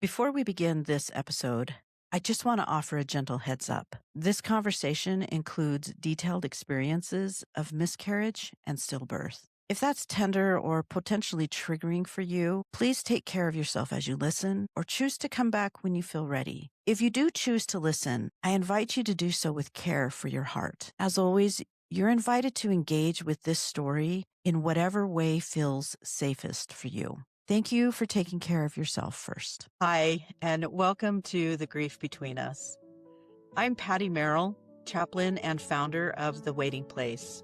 Before we begin this episode, I just want to offer a gentle heads up. This conversation includes detailed experiences of miscarriage and stillbirth. If that's tender or potentially triggering for you, please take care of yourself as you listen or choose to come back when you feel ready. If you do choose to listen, I invite you to do so with care for your heart. As always, you're invited to engage with this story in whatever way feels safest for you. Thank you for taking care of yourself first. Hi, and welcome to The Grief Between Us. I'm Patti Merrill, chaplain and founder of The Waiting Place,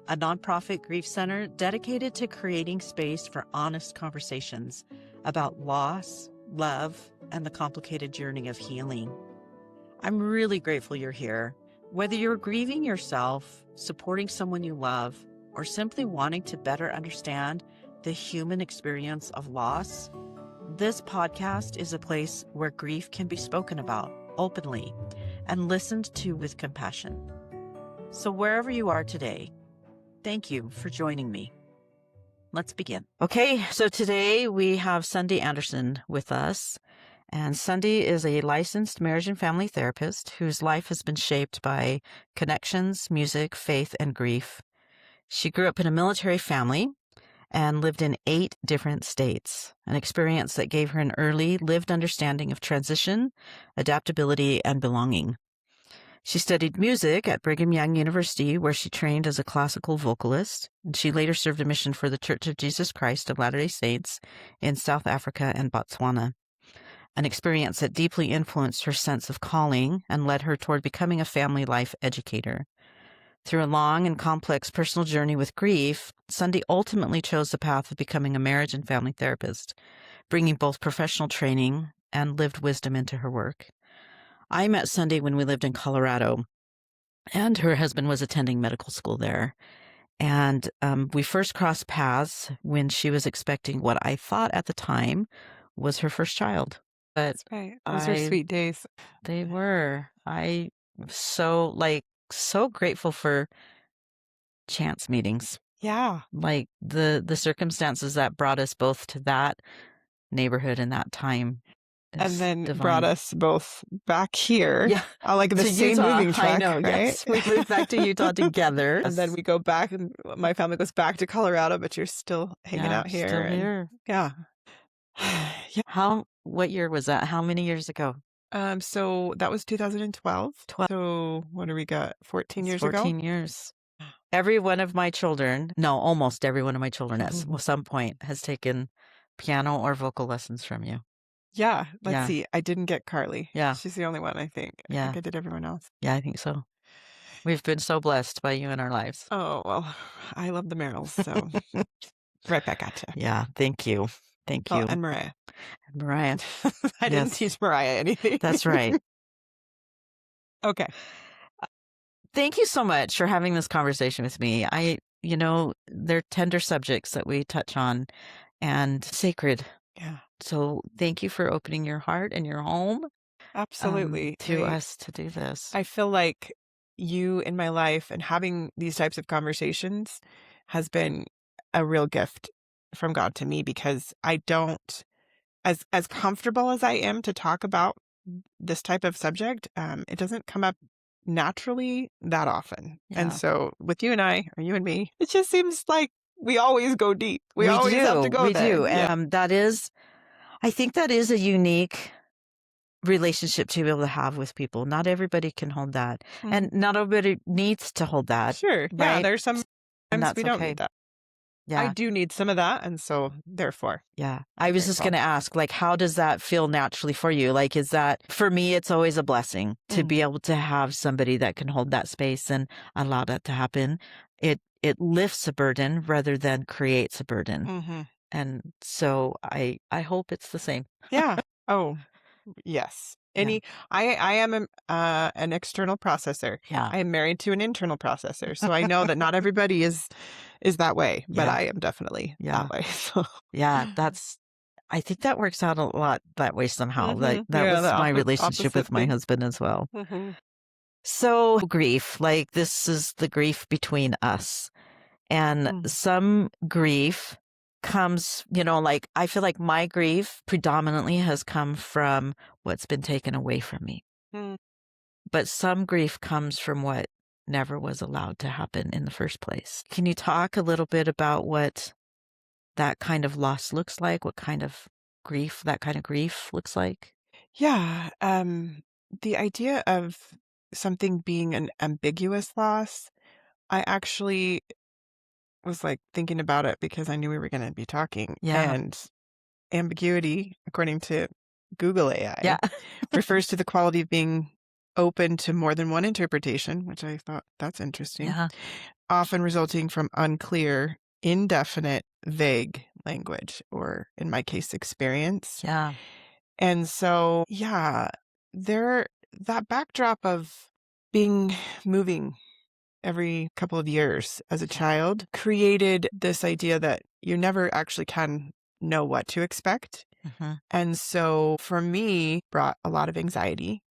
a nonprofit grief center dedicated to creating space for honest conversations about loss, love, and the complicated journey of healing. I'm really grateful you're here. Whether you're grieving yourself, supporting someone you love, or simply wanting to better understand the human experience of loss, this podcast is a place where grief can be spoken about openly and listened to with compassion. So wherever you are today, thank you for joining me. Let's begin. Okay, so today we have Sundy Anderson with us. And Sundy is a licensed marriage and family therapist whose life has been shaped by connections, music, faith, and grief. She grew up in a military family and lived in 8 different states, an experience that gave her an early lived understanding of transition, adaptability, and belonging. She studied music at Brigham Young University, where she trained as a classical vocalist, and she later served a mission for the Church of Jesus Christ of Latter-day Saints in South Africa and Botswana, an experience that deeply influenced her sense of calling and led her toward becoming a family life educator. Through a long and complex personal journey with grief, Sundy ultimately chose the path of becoming a marriage and family therapist, bringing both professional training and lived wisdom into her work. I met Sundy when we lived in Colorado, and her husband was attending medical school there. And we first crossed paths when she was expecting what I thought at the time was her first child. But That's right. Those were sweet days. They were. I was so grateful for chance meetings. Yeah. Like the circumstances that brought us both to that neighborhood in that time. And then divine. brought us both back here. Yeah. Like the To same Utah. moving truck, I know, right? yes. We moved back to Utah together. And then we go back and my family goes back to Colorado, but you're still hanging out here. Still here. Yeah. Yeah. What year was that? How many years ago? So that was 2012. 12. So what do we got? 14 years ago? 14 years. Every one of my children, almost every one of my children at some point has taken piano or vocal lessons from you. Yeah. Let's see. I didn't get Carly. Yeah. She's the only one, I think. Yeah. I think I did everyone else. Yeah, I think so. We've been so blessed by you in our lives. Oh, well, I love the Merrills, so right back at you. Yeah, thank you. Thank you. Oh, and Mariah. I didn't teach Mariah anything. That's right. Okay. Thank you so much for having this conversation with me. They're tender subjects that we touch on and sacred. Yeah. So thank you for opening your heart and your home. Absolutely. To us to do this. I feel like you in my life and having these types of conversations has been a real gift from God to me, because I don't, as comfortable as I am to talk about this type of subject, it doesn't come up naturally that often. Yeah. And so with you and I, or you and me, it just seems like we always go deep. We always have to go there. We do. Yeah. I think that is a unique relationship to be able to have with people. Not everybody can hold that. Mm-hmm. And not everybody needs to hold that. Sure. Right? Yeah, there's some times we don't need that. Yeah. I do need some of that, and so therefore. Yeah. I was just going to ask, how does that feel naturally for you? Is that, for me, it's always a blessing to be able to have somebody that can hold that space and allow that to happen. It lifts a burden rather than creates a burden. Mm-hmm. And so I hope it's the same. Yeah. Oh, yes. I am an external processor. Yeah. I am married to an internal processor. So I know that not everybody is that way, but I am definitely that way. So. Yeah, I think that works out a lot that way somehow. Mm-hmm. That was my relationship with my husband as well. Mm-hmm. So grief, this is the grief between us. And some grief comes, like I feel like my grief predominantly has come from what's been taken away from me. Mm. But some grief comes from what never was allowed to happen in the first place. Can you talk a little bit about what that kind of loss looks like? What kind of grief that kind of grief looks like? Yeah. The idea of something being an ambiguous loss, I actually was like thinking about it because I knew we were going to be talking. Yeah. And ambiguity, according to Google Yeah. AI, refers to the quality of being open to more than one interpretation, which I thought that's interesting, Yeah. often resulting from unclear, indefinite, vague language, or in my case, experience. Yeah. And so, yeah, there, that backdrop of being moving every couple of years as a child created this idea that you never actually can know what to expect. Mm-hmm. And so for me, brought a lot of anxiety,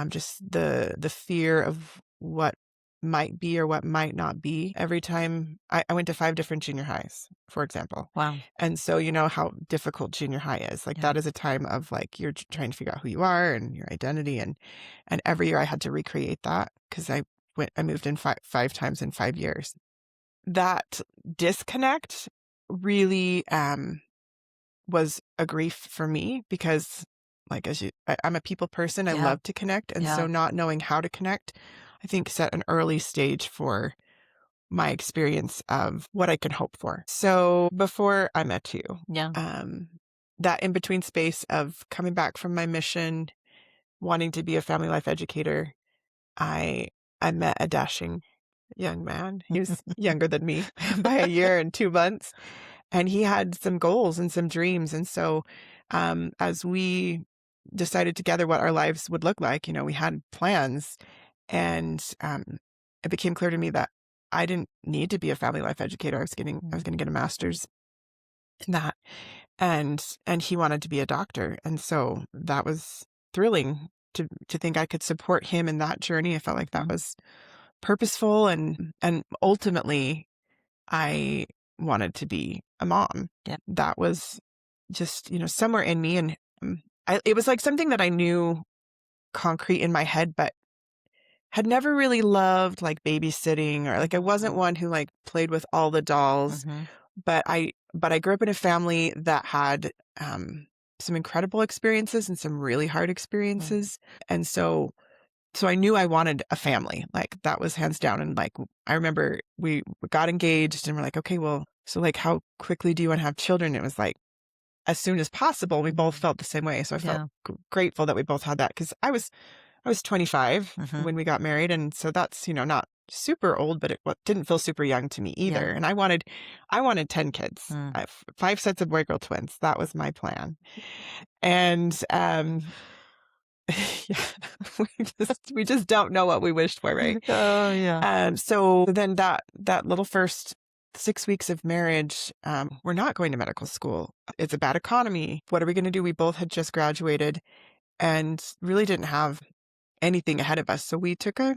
just the fear of what might be or what might not be. Every time I went to 5 different junior highs, for example. Wow. And so you know how difficult junior high is. Like Yeah. that is a time of like you're trying to figure out who you are and your identity, and every year I had to recreate that because I moved in five times in 5 years. That disconnect really was a grief for me because like I'm a people person. I Yeah. love to connect. And Yeah. so not knowing how to connect, I think set an early stage for my experience of what I can hope for. So before I met you, Yeah. that in between space of coming back from my mission, wanting to be a family life educator, I met a dashing young man. He was younger than me by a year and 2 months. And he had some goals and some dreams. And so, as we decided together what our lives would look like, we had plans, and it became clear to me that I didn't need to be a family life educator. I was going to get a master's in that, and he wanted to be a doctor, and so that was thrilling to think I could support him in that journey. I felt like that was purposeful, and ultimately I wanted to be a mom. Yeah. That was just, somewhere in me. And it was like something that I knew concrete in my head, but had never really loved like babysitting, or like I wasn't one who like played with all the dolls. Mm-hmm. But I grew up in a family that had some incredible experiences and some really hard experiences. And so I knew I wanted a family. Like that was hands down. And like, I remember we got engaged and we're like, okay, well, so like, how quickly do you want to have children? It was like, as soon as possible. We both felt the same way. So I felt grateful that we both had that, because I was 25 when we got married. And so that's, not super old, but it didn't feel super young to me either. Yeah. And I wanted 10 kids, 5 sets of boy girl twins. That was my plan. And, yeah, we just don't know what we wished for, right? Oh yeah. So then that little first 6 weeks of marriage, we're not going to medical school. It's a bad economy. What are we going to do? We both had just graduated and really didn't have anything ahead of us. So we took a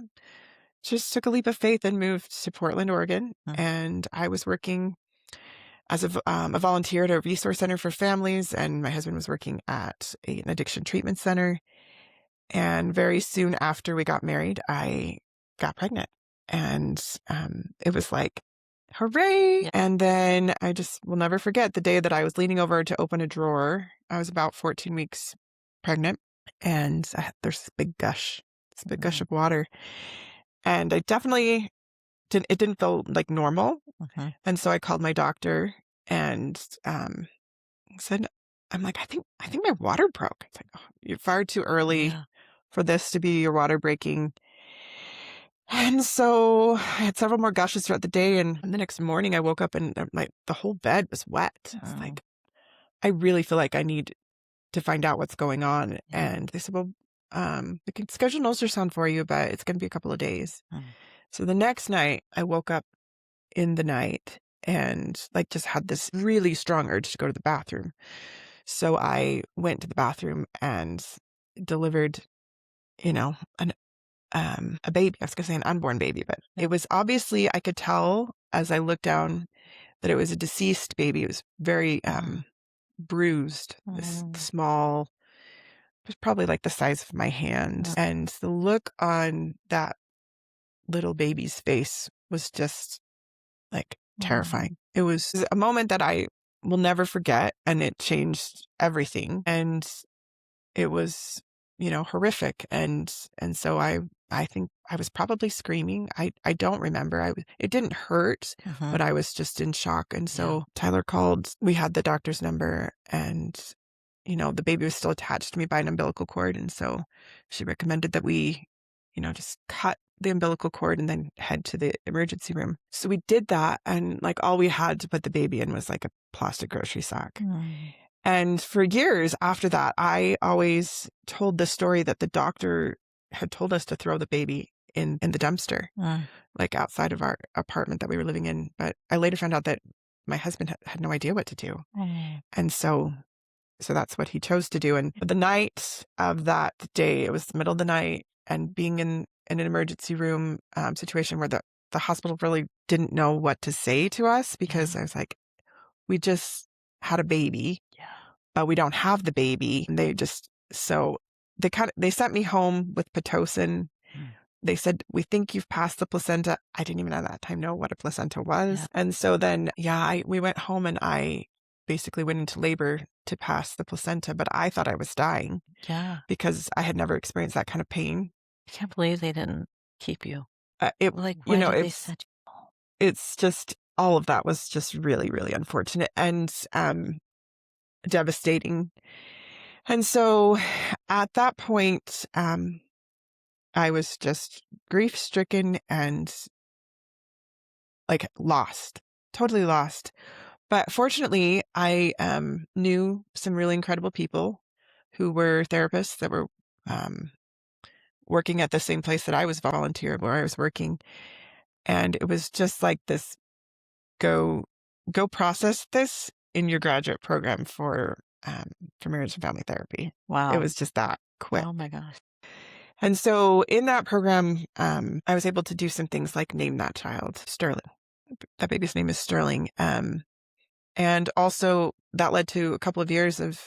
leap of faith and moved to Portland, Oregon. And I was working as a volunteer at a resource center for families, and my husband was working at an addiction treatment center. And very soon after we got married, I got pregnant, and it was like, hooray. And then I just will never forget the day that I was leaning over to open a drawer. I was about 14 weeks pregnant, and there's this big gush of water. And I definitely it didn't feel like normal. And so I called my doctor and said, I'm like, I think my water broke. It's like, oh, you're far too early for this to be your water breaking. And so I had several more gushes throughout the day. And the next morning I woke up and like the whole bed was wet. It's like, I really feel like I need to find out what's going on. And they said, well, we can schedule an ultrasound for you, but it's going to be a couple of days. So the next night I woke up in the night and like just had this really strong urge to go to the bathroom. So I went to the bathroom and delivered, a baby. I was going to say an unborn baby, but it was obviously, I could tell as I looked down that it was a deceased baby. It was very bruised, this small, it was probably like the size of my hand. And the look on that little baby's face was just like terrifying. It was a moment that I will never forget, and it changed everything. And it was, horrific. And so I think I was probably screaming. I don't remember. It didn't hurt, but I was just in shock. And so Tyler called. We had the doctor's number, and the baby was still attached to me by an umbilical cord. And so she recommended that we, just cut the umbilical cord and then head to the emergency room. So we did that. And like all we had to put the baby in was like a plastic grocery sack. And for years after that, I always told the story that the doctor had told us to throw the baby in the dumpster, like outside of our apartment that we were living in. But I later found out that my husband had no idea what to do. And so that's what he chose to do. And the night of that day, it was the middle of the night, and being in an emergency room situation where the hospital really didn't know what to say to us, because I was like, we just had a baby, but we don't have the baby. And they sent me home with Pitocin. They said, we think you've passed the placenta. I didn't even at that time know what a placenta was. And so then, we went home, and I basically went into labor to pass the placenta, but I thought I was dying. Because I had never experienced that kind of pain. I can't believe they didn't keep you. Why did they send you home? It's just, all of that was just really, really unfortunate and devastating. And so at that point, I was just grief stricken and like lost, totally lost. But fortunately, I knew some really incredible people who were therapists that were working at the same place that I was volunteering, where I was working. And it was just like this, go process this in your graduate program for marriage and family therapy. Wow. It was just that quick. Oh my gosh. And so in that program, I was able to do some things like name that child Sterling. That baby's name is Sterling. And also that led to a couple of years of,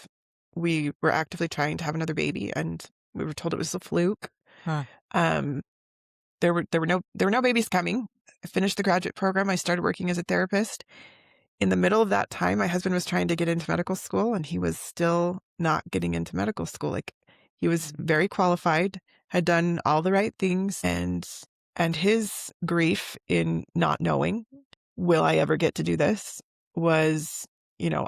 we were actively trying to have another baby, and we were told it was a fluke. There were no babies coming. I finished the graduate program. I started working as a therapist. In the middle of that time, my husband was trying to get into medical school, and he was still not getting into medical school. Like, he was very qualified, had done all the right things, and his grief in not knowing, will I ever get to do this, was,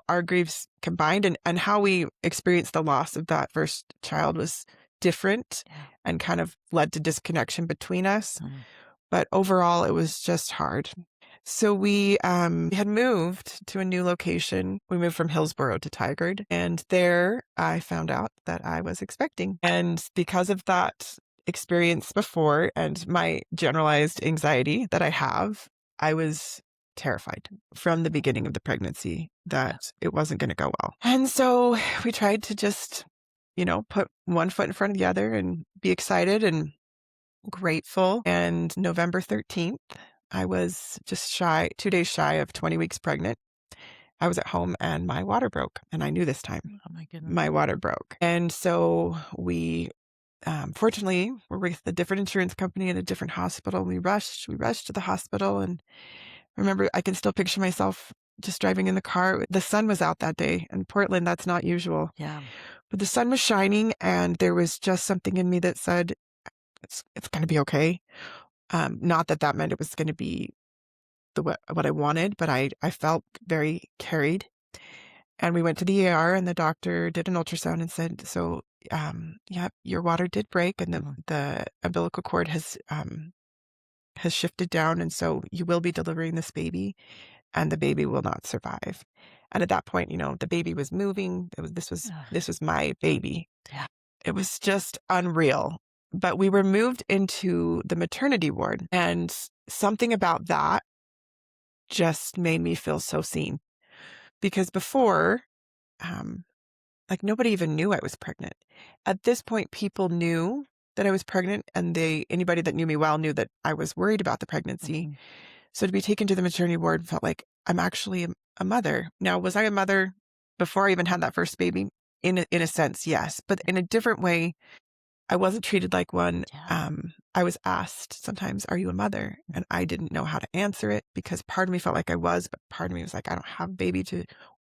our griefs combined, and how we experienced the loss of that first child was different and kind of led to disconnection between us. But overall, it was just hard. So we had moved to a new location. We moved from Hillsborough to Tigard, and there I found out that I was expecting. And because of that experience before and my generalized anxiety that I have, I was terrified from the beginning of the pregnancy that it wasn't going to go well. And so we tried to just, put one foot in front of the other and be excited and grateful. And November 13th, I was just 2 days shy of 20 weeks pregnant. I was at home and my water broke, and I knew this time. Oh my goodness. My water broke. And so we, fortunately, were with a different insurance company in a different hospital. We rushed to the hospital, and remember, I can still picture myself just driving in the car. The sun was out that day. In Portland, that's not usual. But the sun was shining, and there was just something in me that said, it's going to be okay. Not that meant it was going to be what I wanted, but I felt very carried. And we went to the ER, and the doctor did an ultrasound and said, so, your water did break, and the umbilical cord has shifted down. And so you will be delivering this baby, and the baby will not survive. And at that point, the baby was moving. This was my baby. It was just unreal. But we were moved into the maternity ward, and something about that just made me feel so seen. Because before, nobody even knew I was pregnant. At this point, people knew that I was pregnant, and anybody that knew me well knew that I was worried about the pregnancy. So to be taken to the maternity ward felt like I'm actually a mother. Now, was I a mother before I even had that first baby? In a sense, yes. But in a different way, I wasn't treated like one. Yeah. I was asked sometimes, are you a mother? And I didn't know how to answer it because part of me felt like I was, but part of me was like, I don't have a baby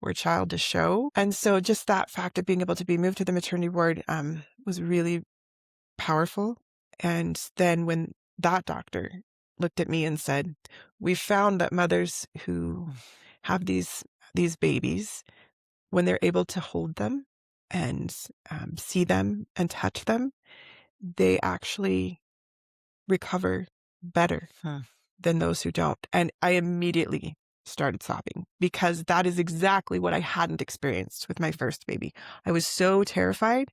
or a child to show. And so just that fact of being able to be moved to the maternity ward was really powerful. And then when that doctor looked at me and said, we found that mothers who have these babies, when they're able to hold them and see them and touch them, they actually recover better than those who don't. And I immediately started sobbing because that is exactly what I hadn't experienced with my first baby. I was so terrified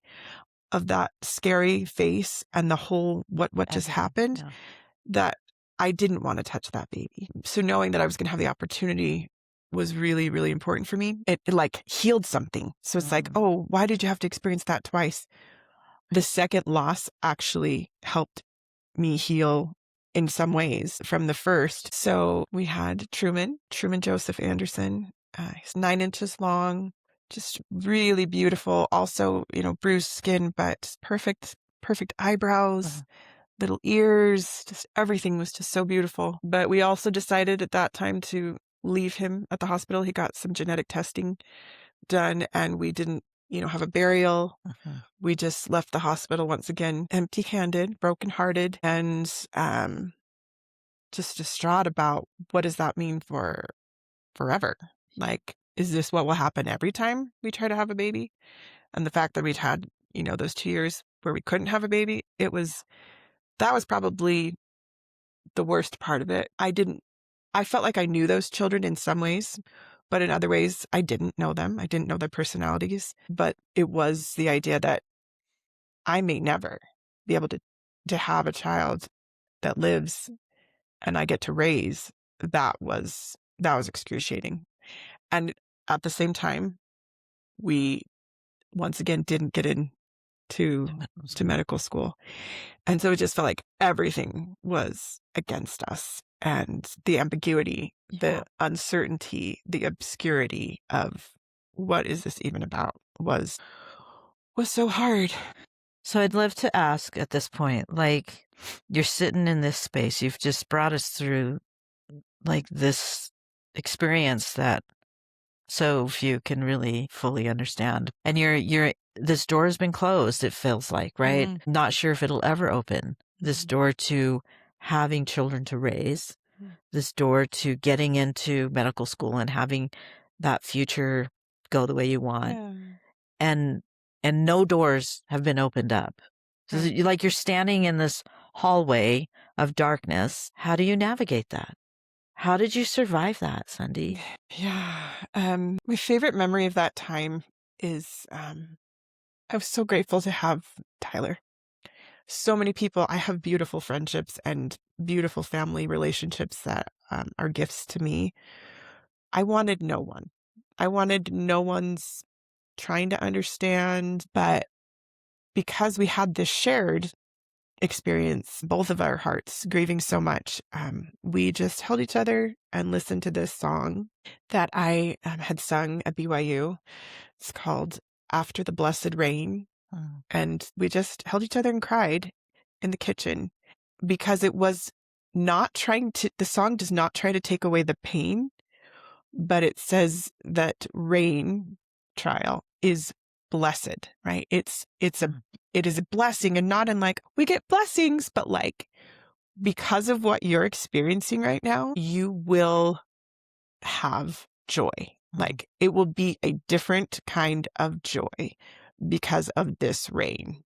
of that scary face and the whole what just happened that I didn't want to touch that baby. So knowing that I was going to have the opportunity was really, really important for me. It like healed something. So it's like, oh, why did you have to experience that twice? The second loss actually helped me heal in some ways from the first. So we had Truman Joseph Anderson. He's 9 inches long, just really beautiful. Also, bruised skin, but perfect eyebrows, little ears, just everything was just so beautiful. But we also decided at that time to leave him at the hospital. He got some genetic testing done and we didn't, have a burial. We just left the hospital once again, empty-handed, brokenhearted, and just distraught about what does that mean for forever? Like, is this what will happen every time we try to have a baby? And the fact that we'd had, those 2 years where we couldn't have a baby, that was probably the worst part of it. I felt like I knew those children in some ways, but in other ways, I didn't know them. I didn't know their personalities. But it was the idea that I may never be able to have a child that lives and I get to raise. That was excruciating. And at the same time, we once again didn't get into to medical school. And so it just felt like everything was against us. And the ambiguity, the uncertainty, the obscurity of what is this even about was so hard. So I'd love to ask at this point, like, you're sitting in this space, you've just brought us through like this experience that so few can really fully understand. And this door has been closed, it feels like, right? Not sure if it'll ever open. This door to having children to raise, this door to getting into medical school and having that future go the way you want. And no doors have been opened up. So like you're standing in this hallway of darkness. How do you navigate that? How did you survive that, Sundy? Yeah. My favorite memory of that time is I was so grateful to have Tyler. So many people, I have beautiful friendships and beautiful family relationships that are gifts to me. I wanted no one. I wanted no one's trying to understand, but because we had this shared experience, both of our hearts grieving so much, we just held each other and listened to this song that I had sung at BYU. It's called After the Blessed Rain. And we just held each other and cried in the kitchen because it was not the song does not try to take away the pain, but it says that rain trial is blessed, right? It is a blessing, and not in like we get blessings, but like because of what you're experiencing right now, you will have joy. Like it will be a different kind of joy because of this rain.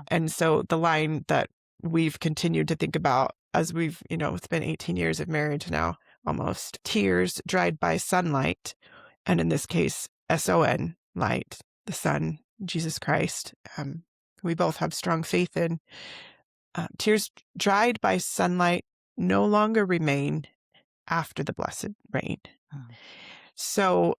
And so the line that we've continued to think about as we've, it's been 18 years of marriage now, almost. Tears dried by sunlight. And in this case, SON, light, the sun, Jesus Christ. We both have strong faith in. Tears dried by sunlight no longer remain after the blessed rain. So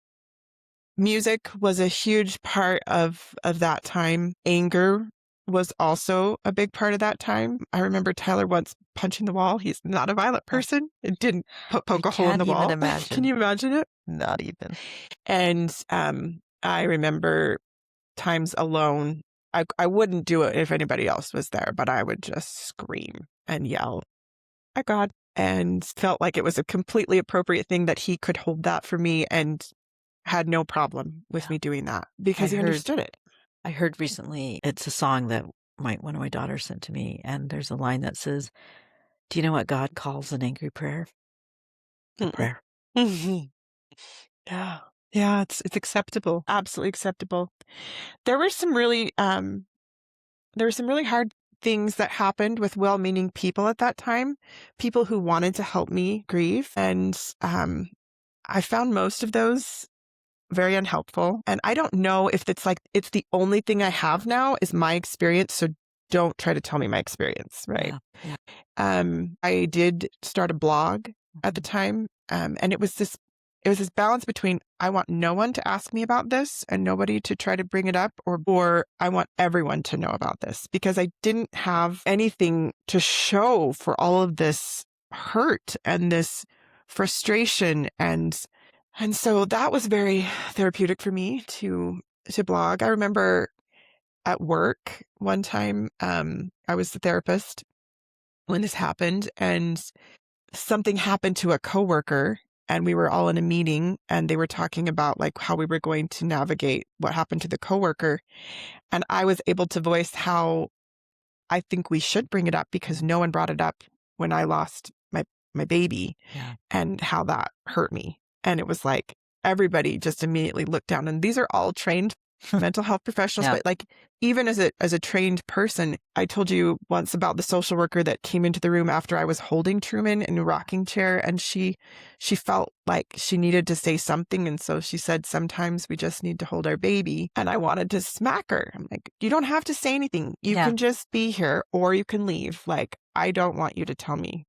music was a huge part of that time. Anger was also a big part of that time. I remember Tyler once punching the wall. He's not a violent person. It didn't poke a hole in the can't even wall. imagine. Can you imagine it? Not even. And I remember times alone. I wouldn't do it if anybody else was there, but I would just scream and yell at God, and felt like it was a completely appropriate thing that he could hold that for me, and had no problem with me doing that because he understood it. I heard recently, it's a song that one of my daughters sent to me, and there's a line that says, "Do you know what God calls an angry prayer? A prayer." Yeah. Yeah, it's acceptable. Absolutely acceptable. There were some really hard things that happened with well-meaning people at that time, people who wanted to help me grieve, and I found most of those very unhelpful. And I don't know if it's the only thing I have now is my experience. So don't try to tell me my experience, right? Yeah. I did start a blog at the time. And it was this balance between, I want no one to ask me about this and nobody to try to bring it up, or I want everyone to know about this, because I didn't have anything to show for all of this hurt and this frustration. And so that was very therapeutic for me to blog. I remember at work one time, I was the therapist when this happened, and something happened to a coworker, and we were all in a meeting, and they were talking about like how we were going to navigate what happened to the coworker. And I was able to voice how I think we should bring it up because no one brought it up when I lost my baby, and how that hurt me. And it was like everybody just immediately looked down, and these are all trained mental health professionals. But like, even as a trained person, I told you once about the social worker that came into the room after I was holding Truman in a rocking chair, and she felt like she needed to say something. And so she said, sometimes we just need to hold our baby. And I wanted to smack her. I'm like, you don't have to say anything. You can just be here, or you can leave. Like, I don't want you to tell me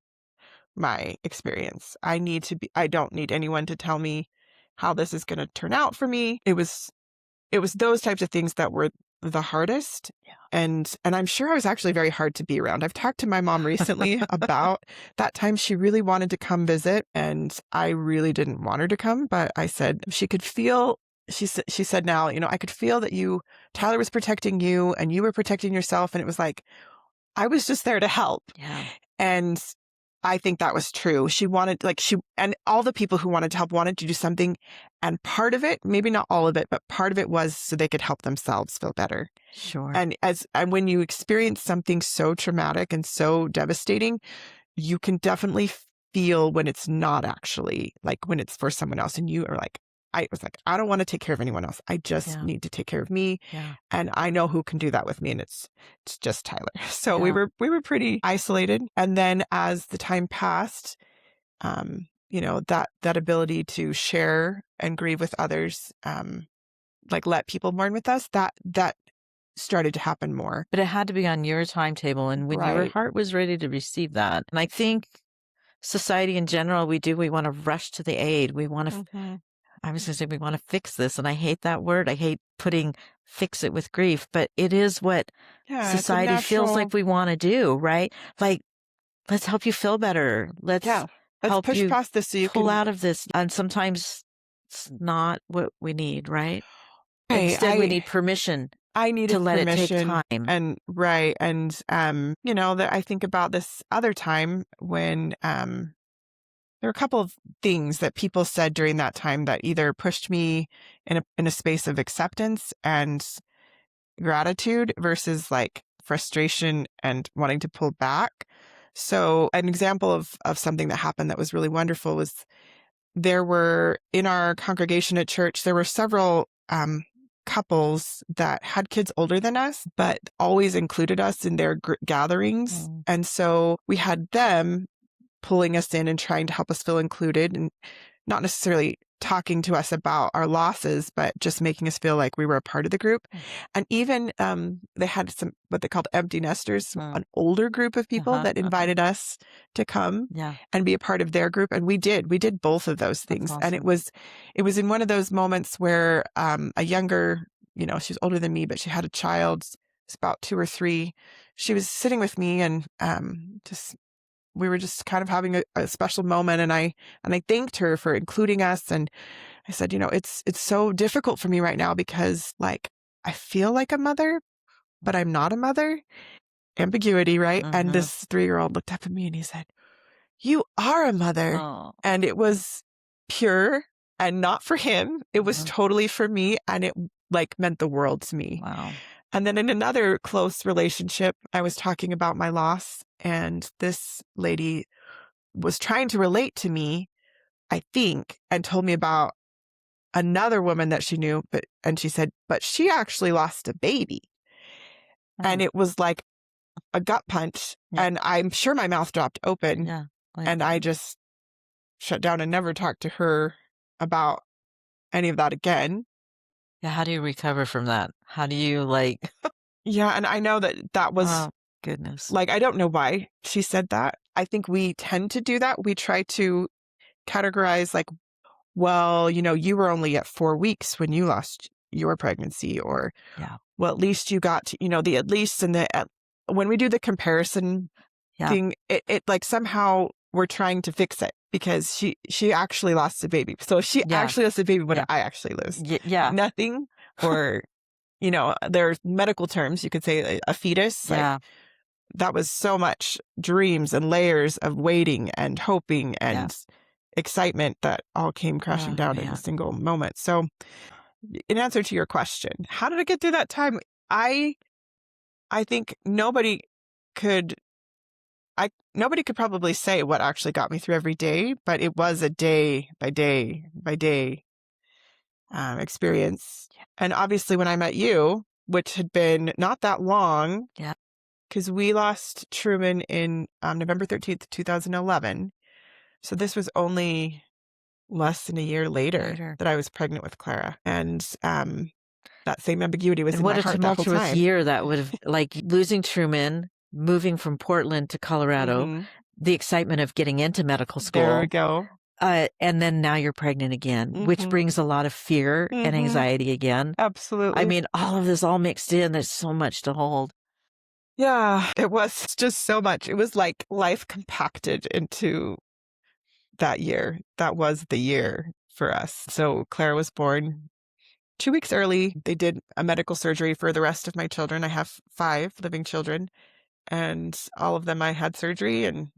my experience. I don't need anyone to tell me how this is going to turn out for me. It was those types of things that were the hardest. And I'm sure I was actually very hard to be around. I've talked to my mom recently about that time. She really wanted to come visit, and I really didn't want her to come, but I said she could feel, she said, now, I could feel that Tyler was protecting you and you were protecting yourself. And it was like, I was just there to help. And I think that was true. She wanted, and all the people who wanted to help wanted to do something. And part of it, maybe not all of it, but part of it was so they could help themselves feel better. Sure. And when you experience something so traumatic and so devastating, you can definitely feel when it's not actually, like when it's for someone else. And you are like, I was like, I don't want to take care of anyone else. I just need to take care of me. And I know who can do that with me. And it's just Tyler. So we were pretty isolated. And then as the time passed, that ability to share and grieve with others, like let people mourn with us, that started to happen more. But it had to be on your timetable, and when your heart was ready to receive that. And I think society in general, we want to rush to the aid. We want to, I was going to say, we want to fix this. And I hate that word. I hate putting fix it with grief, but it is what society feels like we want to do, right? Like, let's help you feel better. Let's help push you past this so you pull can out of this. And sometimes it's not what we need, right? Hey, Instead, we need permission. I needed to let permission, it take time. And that I think about this other time when there were a couple of things that people said during that time that either pushed me in a space of acceptance and gratitude versus like frustration and wanting to pull back. So an example of something that happened that was really wonderful was there were, in our congregation at church, there were several couples that had kids older than us, but always included us in their gatherings. And so we had them pulling us in and trying to help us feel included, and not necessarily talking to us about our losses, but just making us feel like we were a part of the group. And even they had some, what they called empty nesters, an older group of people that invited us to come and be a part of their group. And we did both of those things. Awesome. And it was in one of those moments where a younger, she was older than me, but she had a child was about 2 or 3. She was sitting with me, and we were just kind of having a special moment, and I thanked her for including us, and I said, it's so difficult for me right now because like I feel like a mother, but I'm not a mother. Ambiguity, right? And this 3-year-old looked up at me and he said, "You are a mother." Oh. And it was pure and not for him. It was totally for me, and it like meant the world to me. Wow. And then in another close relationship, I was talking about my loss, and this lady was trying to relate to me, I think, and told me about another woman that she knew, and she said, but she actually lost a baby. And it was like a gut punch, and I'm sure my mouth dropped open, and I just shut down and never talked to her about any of that again. Yeah, how do you recover from that? How do you Yeah, and I know that was, oh, goodness. like, I don't know why she said that. I think we tend to do that. We try to categorize like, well, you were only at 4 weeks when you lost your pregnancy, or, well, at least you got to, the at least, and when we do the comparison thing, it like somehow we're trying to fix it because she actually lost a baby. So if she actually lost a baby, what did I actually lose? Nothing. Or, there's medical terms. You could say a fetus. Like, that was so much dreams and layers of waiting and hoping and excitement that all came crashing down in a single moment. So in answer to your question, how did I get through that time? I think nobody could probably say what actually got me through every day, but it was a day by day by day experience. And obviously when I met you, which had been not that long, because we lost Truman in November 13th, 2011. So this was only less than a year later that I was pregnant with Clara. And that same ambiguity was in my heart the whole time. What a tumultuous year that would have, like losing Truman, moving from Portland to Colorado, the excitement of getting into medical school. There we go. And then now you're pregnant again, which brings a lot of fear and anxiety again. Absolutely. I mean, all of this all mixed in. There's so much to hold. Yeah, it was just so much. It was like life compacted into that year. That was the year for us. So Clara was born 2 weeks early. They did a medical surgery for the rest of my children. I have 5 living children, and all of them I had surgery and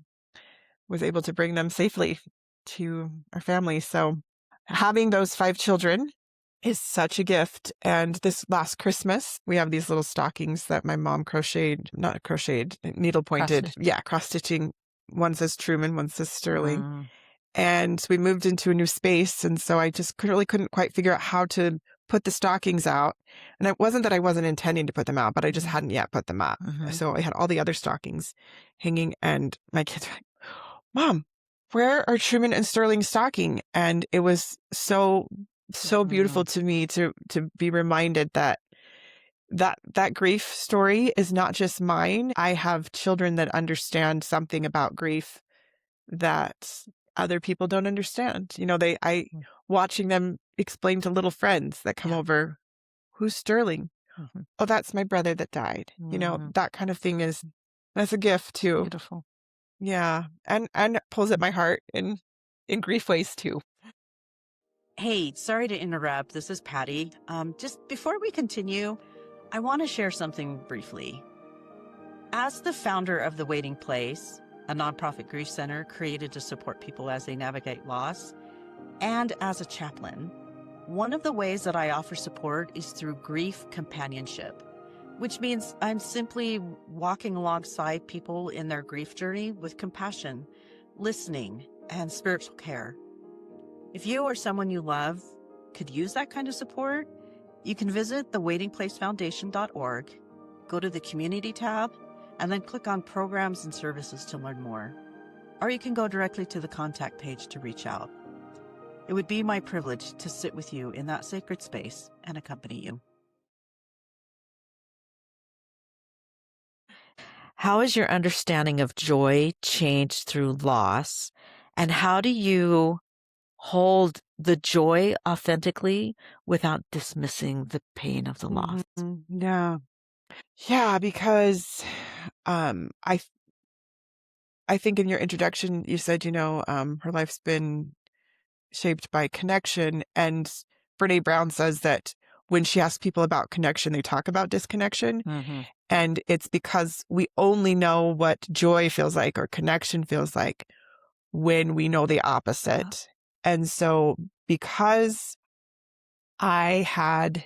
was able to bring them safely to our family. So having those 5 children is such a gift. And this last Christmas, we have these little stockings that my mom needle pointed. Cross stitching. One says Truman, one says Sterling. And we moved into a new space. And so I just couldn't quite figure out how to put the stockings out. And it wasn't that I wasn't intending to put them out, but I just hadn't yet put them out. So I had all the other stockings hanging, and my kids were like, "Mom, where are Truman and Sterling's stocking?" And it was so beautiful to me to be reminded that grief story is not just mine. I have children that understand something about grief that other people don't understand. Watching them explain to little friends that come over, "Who's Sterling?" "Oh, that's my brother that died." That kind of thing that's a gift too. Beautiful. Yeah. And pulls at my heart in grief ways too. Hey, sorry to interrupt. This is Patti. Just before we continue, I want to share something briefly. As the founder of The Waiting Place, a nonprofit grief center created to support people as they navigate loss, and as a chaplain, one of the ways that I offer support is through grief companionship, which means I'm simply walking alongside people in their grief journey with compassion, listening, and spiritual care. If you or someone you love could use that kind of support, you can visit thewaitingplacefoundation.org, go to the community tab, and then click on programs and services to learn more. Or you can go directly to the contact page to reach out. It would be my privilege to sit with you in that sacred space and accompany you. How has your understanding of joy changed through loss? And how do you hold the joy authentically without dismissing the pain of the loss? Yeah. Yeah, because I think in your introduction you said, her life's been shaped by connection, and Brene Brown says that when she asks people about connection, they talk about disconnection. Mm-hmm. And it's because we only know what joy feels like or connection feels like when we know the opposite. And so because I had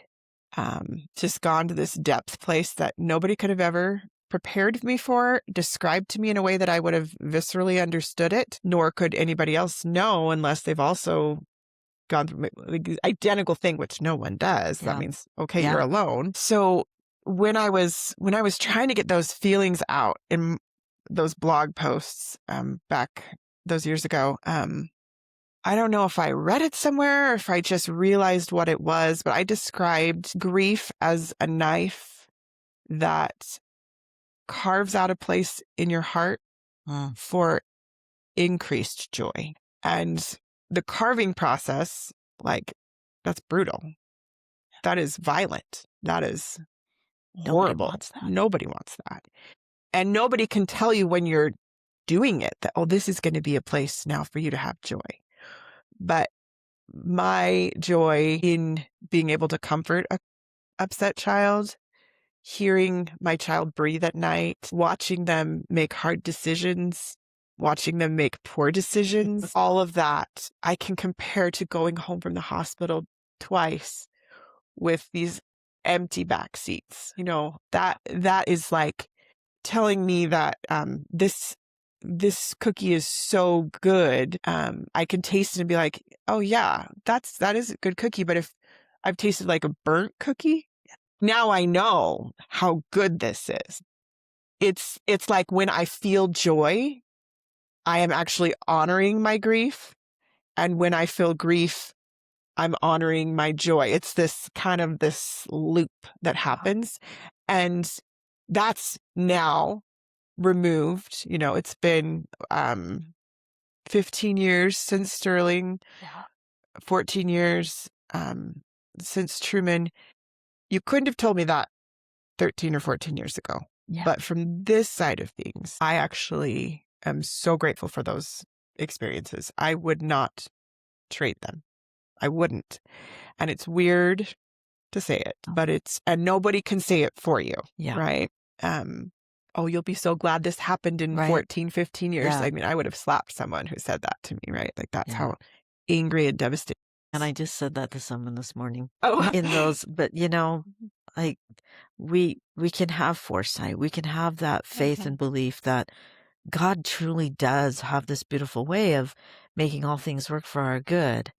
just gone to this depth place that nobody could have ever prepared me for, described to me in a way that I would have viscerally understood it, nor could anybody else know unless they've also gone through the identical thing, which no one does. That means, okay, you're alone. So when I was trying to get those feelings out in those blog posts back those years ago, I don't know if I read it somewhere or if I just realized what it was, but I described grief as a knife that carves out a place in your heart for increased joy. And the carving process, like, that's brutal. That is violent. That is horrible. Nobody wants that. And nobody can tell you when you're doing it that, oh, this is going to be a place now for you to have joy. But my joy in being able to comfort a upset child, hearing my child breathe at night, watching them make hard decisions, watching them make poor decisions, all of that I can compare to going home from the hospital twice with these empty back seats. That is like telling me that this cookie is so good. I can taste it and be like, oh yeah, that is a good cookie. But if I've tasted like a burnt cookie, now I know how good this is. It's like when I feel joy, I am actually honoring my grief. And when I feel grief, I'm honoring my joy. It's this kind of this loop that happens. And that's now removed. It's been 15 years since Sterling, 14 years since Truman. You couldn't have told me that 13 or 14 years ago. But from this side of things, I actually am so grateful for those experiences. I would not trade them. I wouldn't. And it's weird to say it, but and nobody can say it for you. Right. Oh, you'll be so glad this happened in 14, 15 years. I mean, I would have slapped someone who said that to me, right? Like that's how angry and devastated. And I just said that to someone this morning. Oh, in those, but like we can have foresight. We can have that faith and belief that God truly does have this beautiful way of making all things work for our good.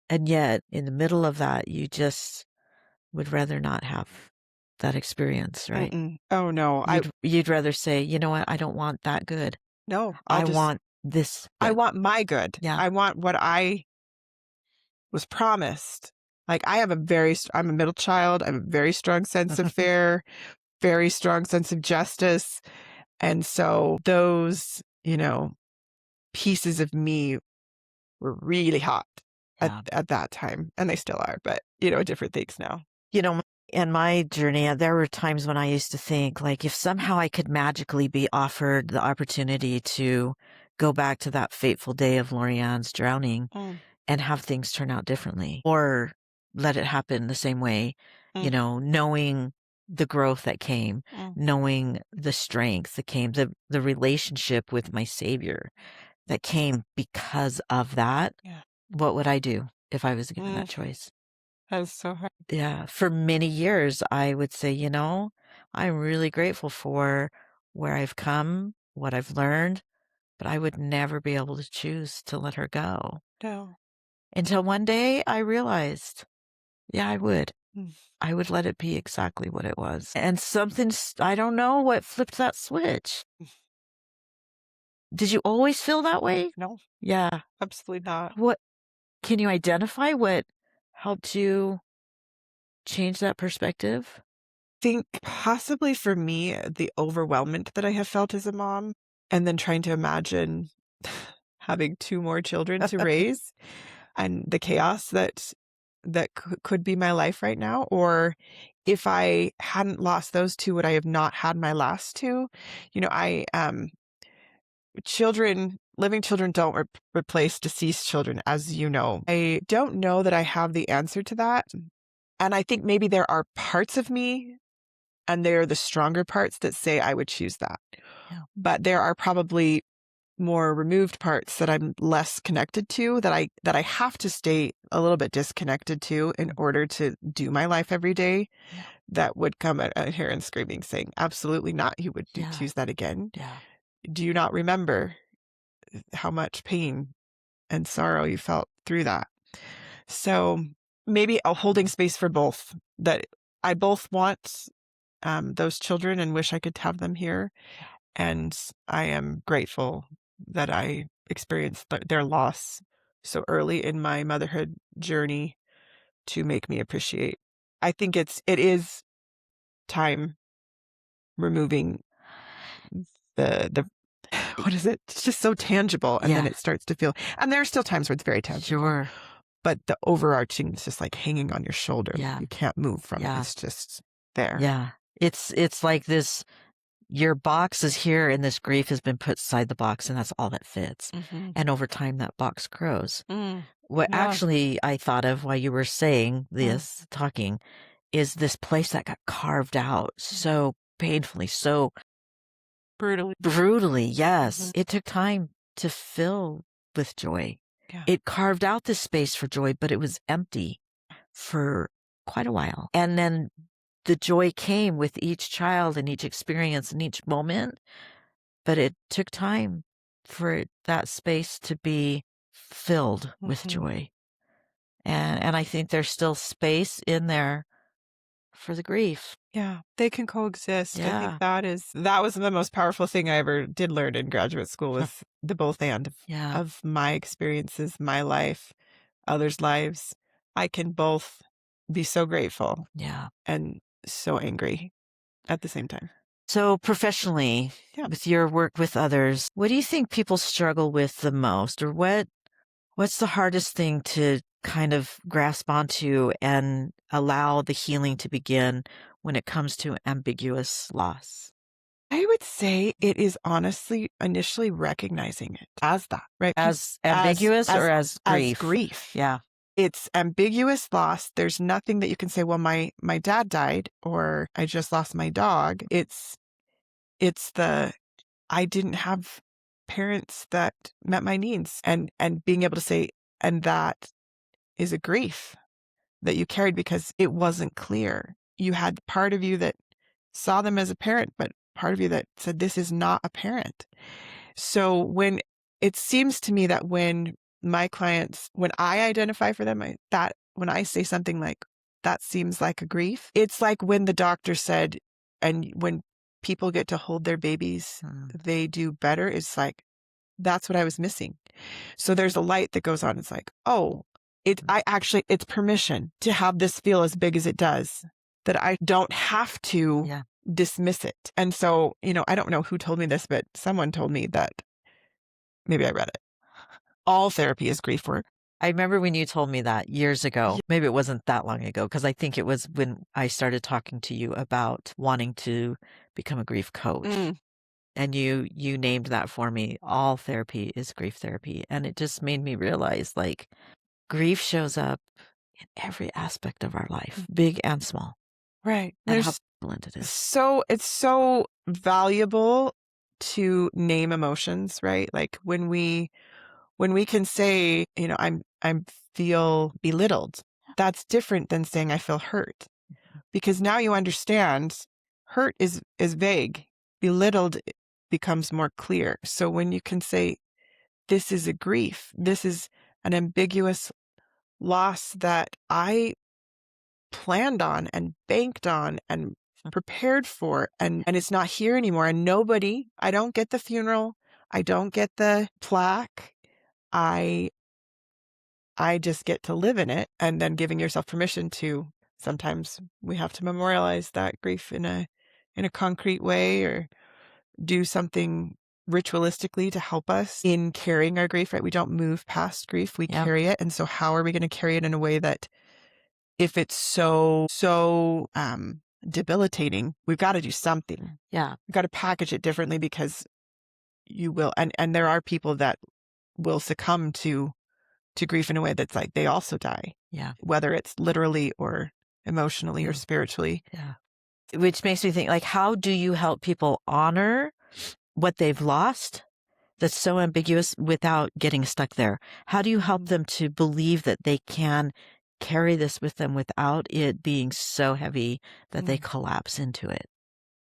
And yet in the middle of that, you just would rather not have that experience, right? Oh no. You'd rather say, you know what? I don't want that good. No, I want this. I want my good. Yeah. I want what I was promised. Like I'm a middle child. I have a very strong sense of fair, very strong sense of justice. And so those, pieces of me were really hot at that time. And they still are, but, different things now. In my journey, there were times when I used to think, like, if somehow I could magically be offered the opportunity to go back to that fateful day of Lorianne's drowning and have things turn out differently, or let it happen the same way, knowing the growth that came, knowing the strength that came, the relationship with my Savior that came because of that. What would I do if I was given that choice? That's so hard. Yeah. For many years, I would say, I'm really grateful for where I've come, what I've learned, but I would never be able to choose to let her go. No. Until one day I realized, yeah, I would. I would let it be exactly what it was. And I don't know what flipped that switch. Did you always feel that way? No. Yeah. Absolutely not. Can you identify what helped you change that perspective? I think possibly for me, the overwhelmment that I have felt as a mom, and then trying to imagine having 2 more children to raise and the chaos that could be my life right now, or if I hadn't lost those two, would I have not had my last two? Living children don't replace deceased children, as you know. I don't know that I have the answer to that. And I think maybe there are parts of me, and they're the stronger parts, that say I would choose that. Yeah. But there are probably more removed parts that I'm less connected to, that I have to stay a little bit disconnected to in order to do my life every day. Yeah. That would come out here and screaming, saying, absolutely not. You would Yeah. choose that again. Yeah. Do you not remember how much pain and sorrow you felt through that? So maybe a holding space for both, that I both want those children and wish I could have them here. Yeah. And I am grateful that I experienced their loss so early in my motherhood journey to make me appreciate. I think it is time removing the what is it? It's just so tangible, and then Yeah. it starts to feel. And there are still times where it's very tangible. Sure. But the overarching is just like hanging on your shoulder. Yeah. You can't move from it. Yeah. It's just there. Yeah. It's like this, your box is here and this grief has been put inside the box, and that's all that fits. Mm-hmm. And over time that box grows. Mm. What Yeah. actually I thought of while you were saying this, talking, is this place that got carved out so painfully, so brutally. Yes. It took time to fill with joy. Yeah. It carved out this space for joy, but it was empty for quite a while. And then the joy came with each child and each experience and each moment, but it took time for that space to be filled with joy. And I think there's still space in there for the grief. Yeah, they can coexist. I Yeah. think that was the most powerful thing I ever did learn in graduate school, was the both and Yeah. of my experiences, my life, others' lives. I can both be so grateful Yeah. and so angry at the same time. So professionally, Yeah. with your work with others, what do you think people struggle with the most, or what's the hardest thing to kind of grasp onto and allow the healing to begin when it comes to ambiguous loss? I would say it is honestly initially recognizing it as that, right? As ambiguous or as grief? As grief. Yeah. It's ambiguous loss. There's nothing that you can say, well, my dad died, or I just lost my dog. It's I didn't have parents that met my needs, and being able to say, and that is a grief that you carried because it wasn't clear. You had part of you that saw them as a parent, but part of you that said, this is not a parent. So when it seems to me that when my clients, when I identify for them, when I say something like, that seems like a grief, it's like when the doctor said, and when people get to hold their babies, they do better. It's like, that's what I was missing. So there's a light that goes on. It's like, oh, it's permission to have this feel as big as it does, that I don't have to dismiss it. And so, I don't know who told me this, but someone told me that, maybe I read it, all therapy is grief work. I remember when you told me that years ago. Maybe it wasn't that long ago, because I think it was when I started talking to you about wanting to become a grief coach. And you named that for me. All therapy is grief therapy. And it just made me realize, like, grief shows up in every aspect of our life, big and small. Right. And how prevalent it is. So it's so valuable to name emotions, right? Like when we can say, I feel belittled, that's different than saying I feel hurt, because now you understand hurt is vague. Belittled becomes more clear. So when you can say, this is a grief, this is an ambiguous loss that I planned on and banked on and prepared for, and it's not here anymore. And I don't get the funeral, I don't get the plaque. I just get to live in it, and then giving yourself permission to, sometimes we have to memorialize that grief in a concrete way, or do something ritualistically to help us in carrying our grief, right? We don't move past grief, we carry it. And so how are we going to carry it in a way that if it's so debilitating, we've got to do something. Yeah. We've got to package it differently, because you will, and there are people that will succumb to grief in a way that's like they also die. Yeah. Whether it's literally or emotionally or spiritually. Yeah. Which makes me think, like, how do you help people honor what they've lost that's so ambiguous without getting stuck there? How do you help them to believe that they can carry this with them without it being so heavy that they collapse into it?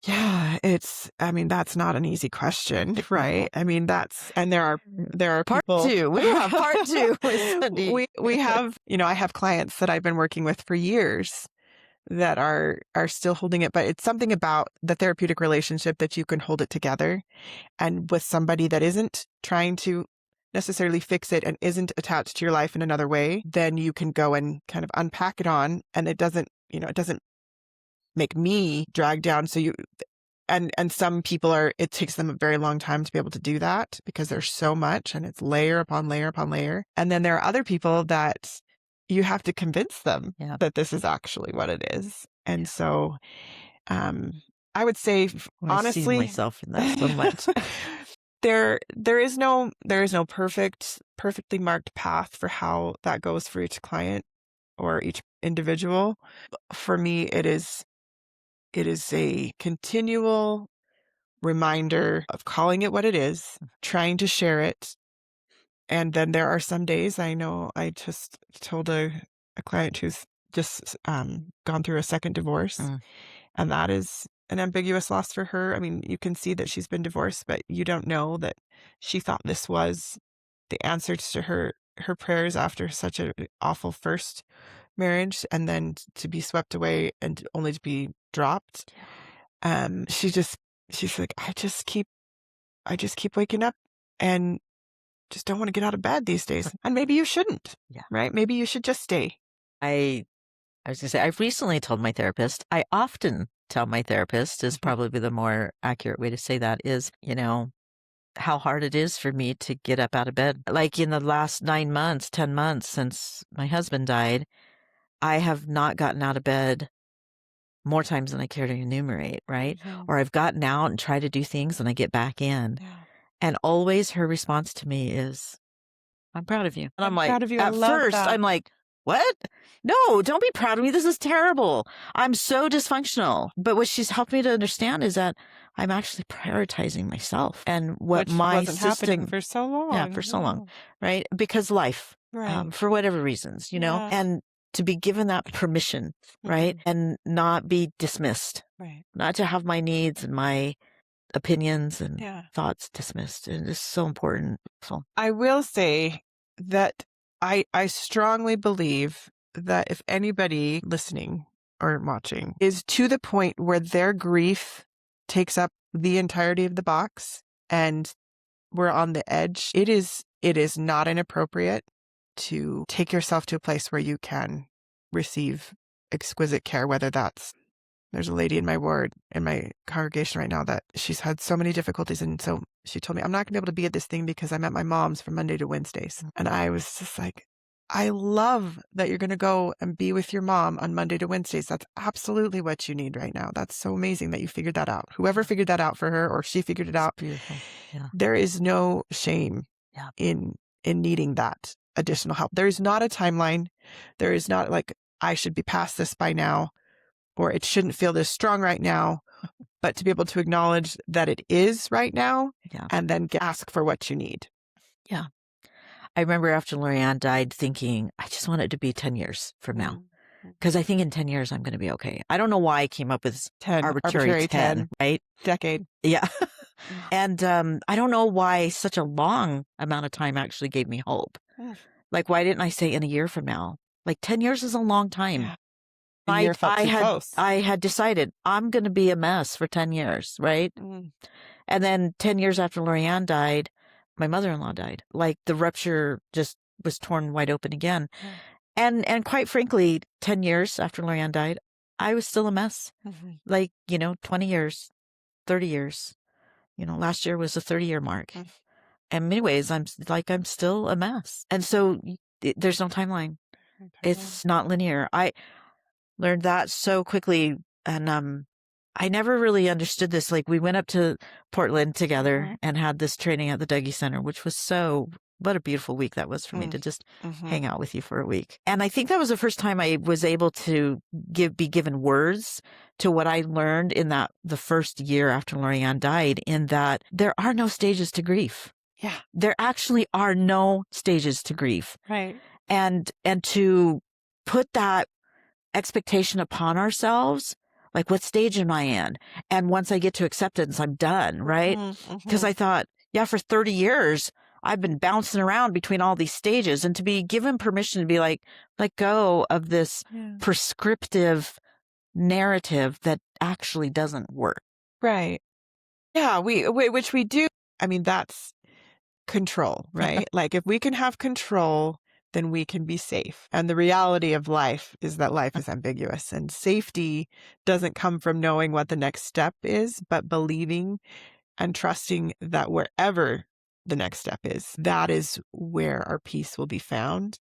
Yeah, that's not an easy question, right? I mean, and there are Part people. two. We have part two with Sundy. We have, I have clients that I've been working with for years that are still holding it, but it's something about the therapeutic relationship that you can hold it together, and with somebody that isn't trying to necessarily fix it and isn't attached to your life in another way, then you can go and kind of unpack it on, and it doesn't make me drag down. So and some people it takes them a very long time to be able to do that, because there's so much and it's layer upon layer upon layer. And then there are other people that you have to convince them that this is actually what it is. And so, I would say, honestly, I see myself in that so much. there is no perfectly marked path for how that goes for each client or each individual. For me, it is a continual reminder of calling it what it is, trying to share it. And then there are some days, I know I just told a client who's just gone through a second divorce, and that is an ambiguous loss for her. I mean, you can see that she's been divorced, but you don't know that she thought this was the answer to her prayers after such an awful first marriage, and then to be swept away and only to be dropped. She's like, I just keep waking up and just don't want to get out of bed these days. And maybe you shouldn't, right? Maybe you should just stay. I was going to say, I've recently told my therapist, I often tell my therapist, is probably the more accurate way to say that, is, how hard it is for me to get up out of bed. Like in the last 9 months, 10 months since my husband died, I have not gotten out of bed more times than I care to enumerate, right? Or I've gotten out and tried to do things and I get back in. And always her response to me is, I'm proud of you. And I'm like, proud of you. At first, I'm like, what? No, don't be proud of me. This is terrible. I'm so dysfunctional. But what she's helped me to understand is that I'm actually prioritizing myself and what Which my wasn't happening for so long. Yeah, for so long, right? Because life, for whatever reasons, and to be given that permission, right? And not be dismissed, not to have my needs and my opinions and thoughts dismissed. And it's so important. So I will say that I strongly believe that if anybody listening or watching is to the point where their grief takes up the entirety of the box and we're on the edge, it is not inappropriate to take yourself to a place where you can receive exquisite care, whether that's, there's a lady in my ward, in my congregation right now, that she's had so many difficulties. And so she told me, I'm not going to be able to be at this thing because I'm at my mom's from Monday to Wednesdays. And I was just like, I love that you're going to go and be with your mom on Monday to Wednesdays. That's absolutely what you need right now. That's so amazing that you figured that out. Whoever figured that out for her, or she figured it out. beautiful. Yeah. There is no shame in needing that additional help. There is not a timeline. There is not like, I should be past this by now, or it shouldn't feel this strong right now, but to be able to acknowledge that it is right now, and then ask for what you need. Yeah. I remember after Lorianne died thinking, I just want it to be 10 years from now. Because I think in 10 years, I'm going to be okay. I don't know why I came up with this 10, arbitrary 10, right? Decade. Yeah. And I don't know why such a long amount of time actually gave me hope. Like, why didn't I say in a year from now? Like 10 years is a long time. Yeah. I had decided I'm going to be a mess for 10 years, right? And then 10 years after Lorianne died, my mother-in-law died. Like the rupture just was torn wide open again. And quite frankly, 10 years after Lorianne died, I was still a mess. Like, 20 years, 30 years. Last year was the 30-year mark. In many ways, I'm still a mess. And so there's no timeline. It's not linear. I learned that so quickly. And I never really understood this. Like, we went up to Portland together and had this training at the Dougie Center, which was what a beautiful week that was for me to just hang out with you for a week. And I think that was the first time I was able to be given words to what I learned in the first year after Lorianne died, in that there are no stages to grief. Yeah. There actually are no stages to grief. Right. And to put that expectation upon ourselves, like, what stage am I in? And once I get to acceptance, I'm done, right? Because I thought, for 30 years, I've been bouncing around between all these stages, and to be given permission to be like, let go of this prescriptive narrative that actually doesn't work. Right. Yeah, which we do. I mean, that's control, right? Like, if we can have control, then we can be safe. And the reality of life is that life is ambiguous, and safety doesn't come from knowing what the next step is, but believing and trusting that wherever the next step is, that is where our peace will be found.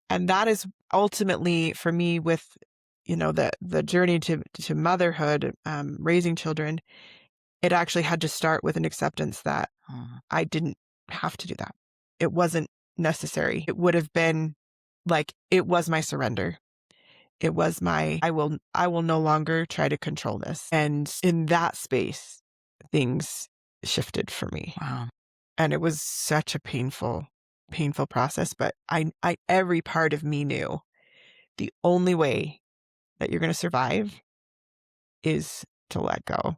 And that is ultimately, for me, with, the journey to motherhood, raising children, it actually had to start with an acceptance that I didn't have to do that. It wasn't necessary. It would have been like, it was my surrender. It was I will no longer try to control this. And in that space, things shifted for me. Wow. And it was such a painful process. But every part of me knew the only way that you're going to survive is to let go.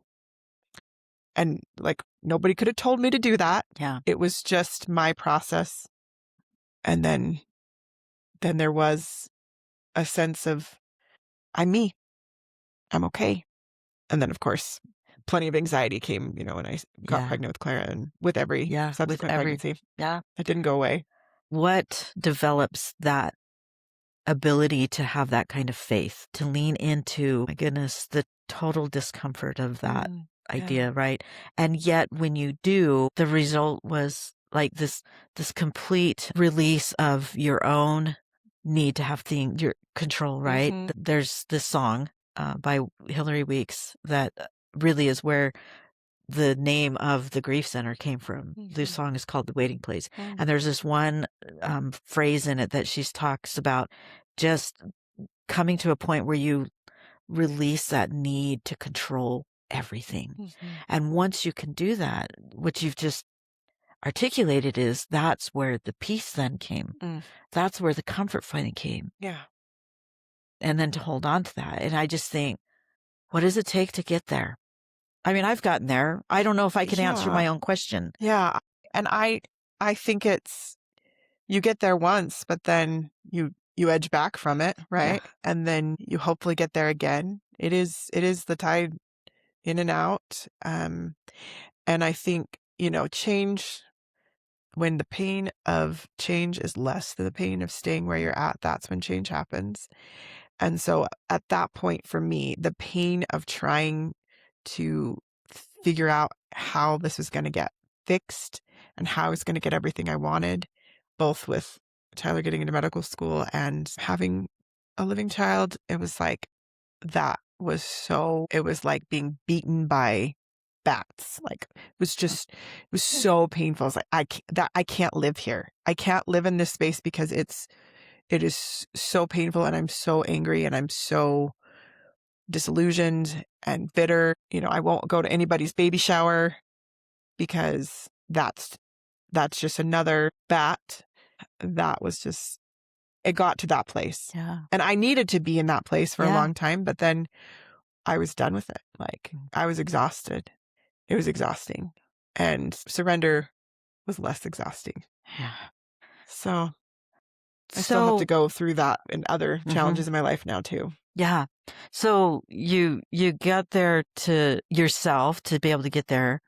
And like, nobody could have told me to do that. Yeah. It was just my process. And then there was a sense of, I'm me. I'm okay. And then, of course, plenty of anxiety came, when I got pregnant with Clara, and with every subsequent pregnancy. Yeah. It didn't go away. What develops that ability to have that kind of faith, to lean into, my goodness, the total discomfort of that idea, right? And yet when you do, the result was like this complete release of your own need to have your control, right? There's this song by Hillary Weeks that really is where the name of the grief center came from. The song is called The Waiting Place. And there's this one phrase in it that she talks about just coming to a point where you release that need to control everything. And once you can do that, what you've just articulated is, that's where the peace then came. That's where the comfort finally came. Yeah. And then to hold on to that. And I just think, what does it take to get there? I mean, I've gotten there. I don't know if I can answer my own question. Yeah. And I think it's, you get there once, but then you edge back from it, right? Yeah. And then you hopefully get there again. It is the tide in and out. And I think, change, when the pain of change is less than the pain of staying where you're at, that's when change happens. And so at that point, for me, the pain of trying to figure out how this was going to get fixed and how I was going to get everything I wanted, both with Tyler getting into medical school and having a living child, it was like, it was like being beaten by bats. Like, it was so painful. It's like, I can't live here. I can't live in this space because it is so painful, and I'm so angry, and I'm so disillusioned and bitter. I won't go to anybody's baby shower because that's just another bat. That was just, it got to that place. Yeah. And I needed to be in that place for a long time, but then I was done with it. Like, I was exhausted. It was exhausting. And surrender was less exhausting. Yeah. So I still have to go through that and other challenges in my life now too. Yeah. So you got there to yourself to be able to get there.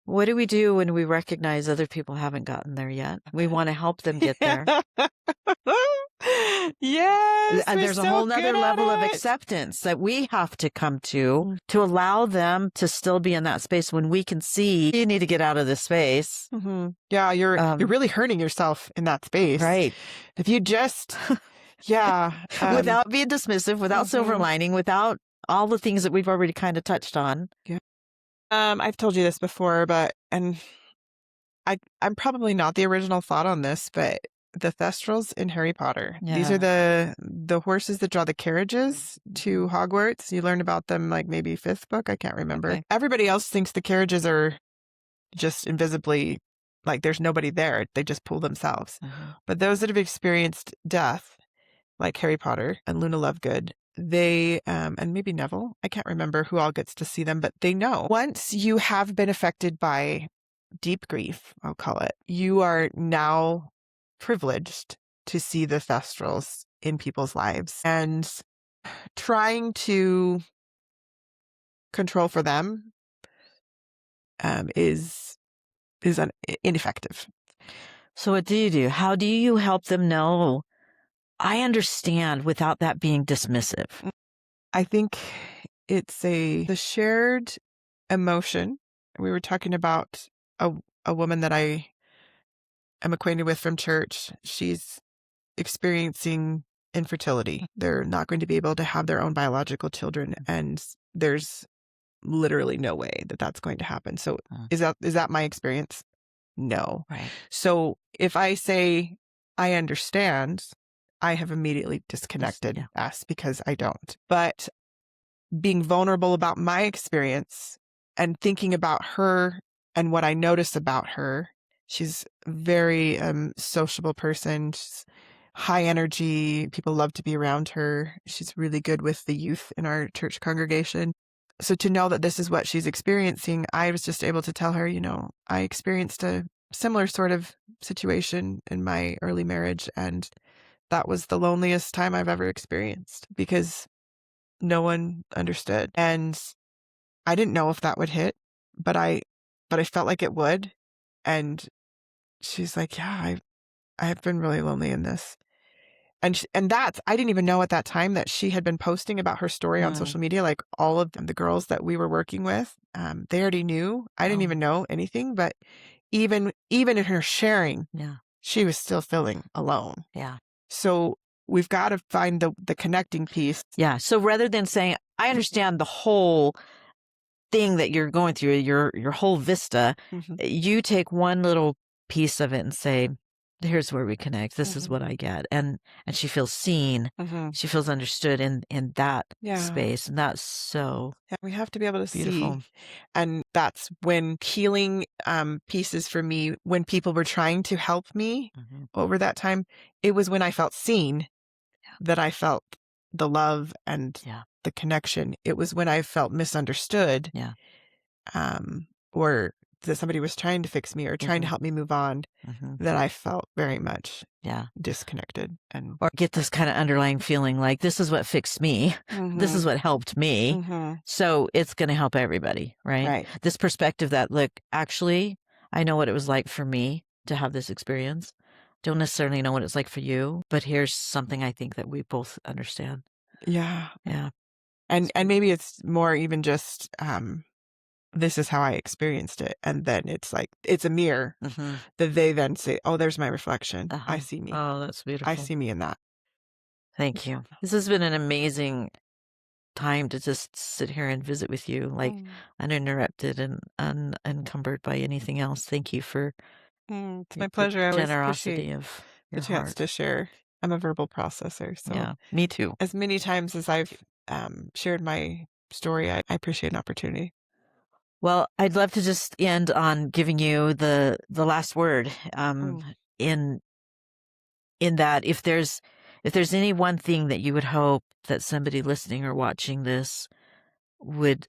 What do we do when we recognize other people haven't gotten there yet? We want to help them get there. Yes. And there's a whole nother level of acceptance that we have to come to allow them to still be in that space when we can see you need to get out of this space. Yeah, you're really hurting yourself in that space. Right. If you just Yeah. without being dismissive, without silver Mhm. lining, without all the things that we've already kind of touched on. Yeah. I've told you this before, and I'm probably not the original thought on this, but the Thestrals in Harry Potter. These are Yeah. the horses that draw the carriages to Hogwarts. You learn about them like maybe fifth book. I can't remember. Okay. Everybody else thinks the carriages are just invisibly, like there's nobody there. They just pull themselves. But those that have experienced death, like Harry Potter and Luna Lovegood, they, and maybe Neville, I can't remember who all gets to see them, but they know once you have been affected by deep grief, I'll call it, you are now privileged to see the Thestrals in people's lives, and trying to control for them is ineffective. So what do you do? How do you help them know, I understand, without that being dismissive? I think it's the shared emotion. We were talking about a woman that I am acquainted with from church. She's experiencing infertility. They're not going to be able to have their own biological children, and there's literally no way that that's going to happen. So is that my experience? No. Right. So if I say I understand, I have immediately disconnected us because I don't. But being vulnerable about my experience and thinking about her and what I notice about her, she's a very sociable person. She's high energy. People love to be around her. She's really good with the youth in our church congregation. So to know that this is what she's experiencing, I was just able to tell her, I experienced a similar sort of situation in my early marriage, and that was the loneliest time I've ever experienced because no one understood. And I didn't know if that would hit, but I felt like it would. And she's like, yeah, I have been really lonely in this. And that's, I didn't even know at that time that she had been posting about her story on social media. Like all of the girls that we were working with, they already knew. I didn't even know anything, but even in her sharing, she was still feeling alone. Yeah. So we've got to find the connecting piece. Yeah. So rather than saying, I understand the whole thing that you're going through, your whole vista, you take one little piece of it and say, here's where we connect. This is what I get. And she feels seen. She feels understood in that space. And that's so we have to be able to beautiful. see. And that's when healing pieces for me, when people were trying to help me over that time, it was when I felt seen that I felt the love and the connection. It was when I felt misunderstood. Or that somebody was trying to fix me or trying to help me move on, that I felt very much disconnected. Or get this kind of underlying feeling like, this is what fixed me. This is what helped me. So it's going to help everybody, right? This perspective that, look, actually, I know what it was like for me to have this experience. Don't necessarily know what it's like for you, but here's something I think that we both understand. Yeah. Yeah. And maybe it's more even just, this is how I experienced it. And then it's like, it's a mirror that they then say, oh, there's my reflection. I see me. Oh, that's beautiful. I see me in that. Thank you. This has been an amazing time to just sit here and visit with you, like uninterrupted and unencumbered by anything else. Thank you for it's my pleasure. I always generosity appreciate of your the chance heart to share. I'm a verbal processor. So yeah, me too. As many times as I've shared my story, I appreciate an opportunity. Well, I'd love to just end on giving you the last word. In that, if there's any one thing that you would hope that somebody listening or watching this would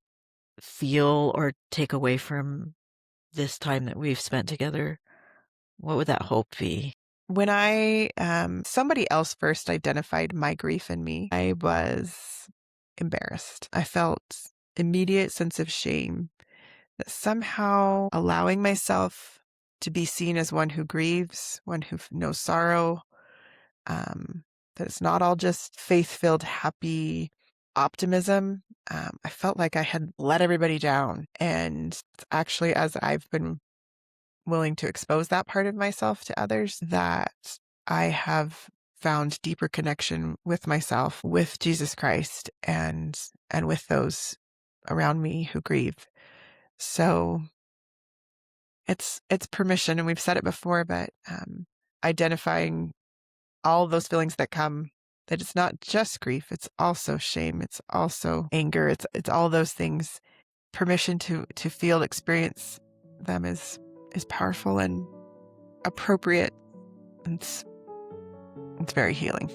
feel or take away from this time that we've spent together, what would that hope be? When somebody else first identified my grief in me, I was embarrassed. I felt immediate sense of shame that somehow allowing myself to be seen as one who grieves, one who knows sorrow, that it's not all just faith-filled, happy optimism. I felt like I had let everybody down. And actually, as I've been willing to expose that part of myself to others, that I have found deeper connection with myself, with Jesus Christ, and with those around me who grieve. So it's permission, and we've said it before, but identifying all those feelings that come, that it's not just grief, it's also shame, it's also anger, it's all those things. Permission to feel, experience them is powerful and appropriate. It's very healing.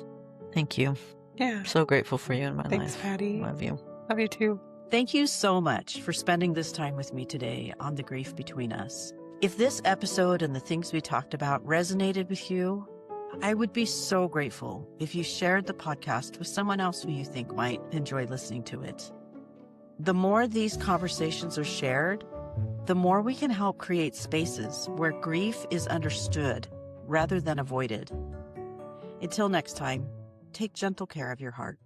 Thank you. Yeah. I'm so grateful for you in my Thanks, life. Patti. Love you. Love you too. Thank you so much for spending this time with me today on The Grief Between Us. If this episode and the things we talked about resonated with you, I would be so grateful if you shared the podcast with someone else who you think might enjoy listening to it. The more these conversations are shared, the more we can help create spaces where grief is understood rather than avoided. Until next time, take gentle care of your heart.